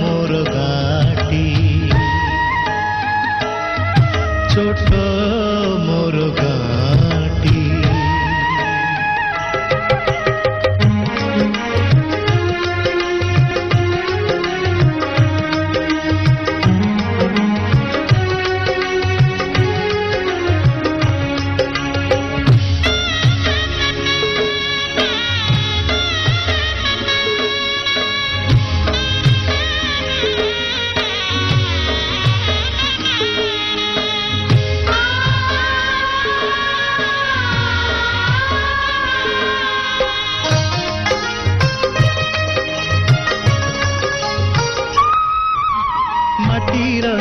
मोर घाटी छोट मोर घाटी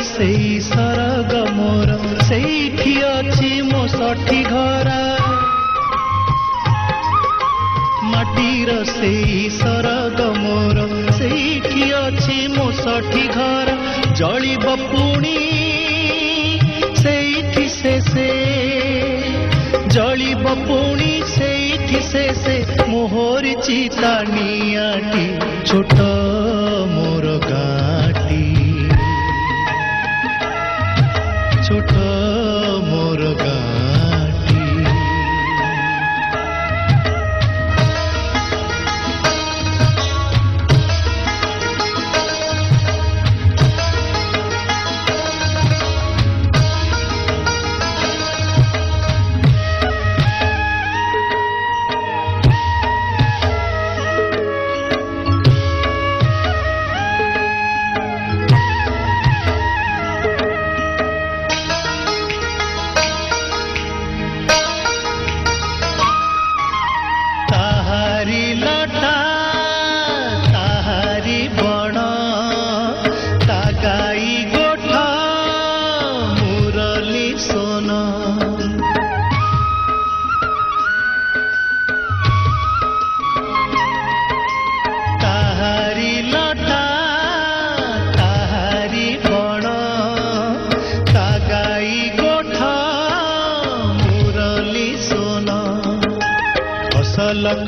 सेई सरग मोर सेठी अछि मो सठी घर माटीर सेई सरग मोर सेठी अछि मो सठी घर जलिब पुणी सेठी से जलिब पुणी सेठी से मोहरी चिता नियाटी छोट मोर घाटी छोट मोर घाटी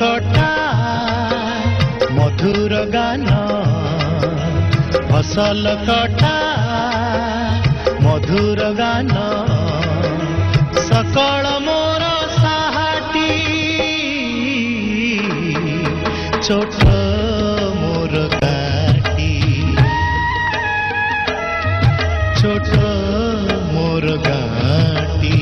कटा मधुर गान फसल कटा मधुर गान सकल मोर साहाटी छोट मोर घाटी छोट मोर घाटी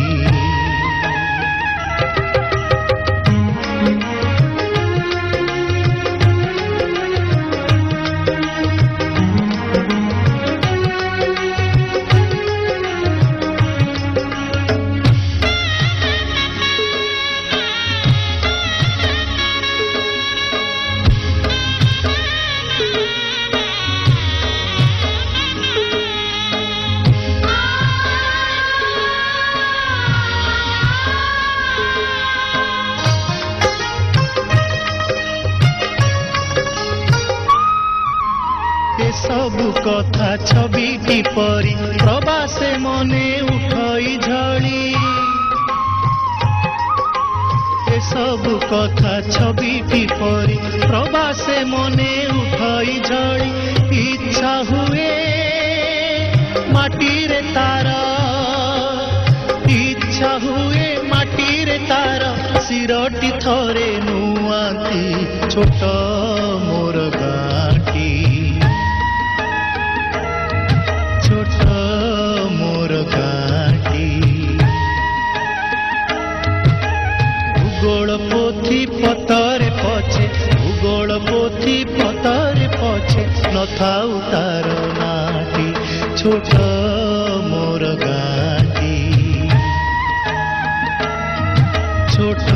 सबु कथा छविटी परी प्रवासे मने उठई झड़ी ए सबु कथा छविटी परी प्रवासे मने उठई झड़ी इच्छा हुए माटी रे तार इच्छा हुए माटी रे तार सिरटी थरे नुआती छोट मोर घाटी छोट मोर घाटी भूगोल पोथी पतरे पछे भूगोल पोथी पतरे पछे नथाउ तार नाटी छोट मोर घाटी छोट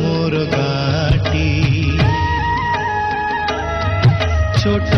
मोर घाटी छोट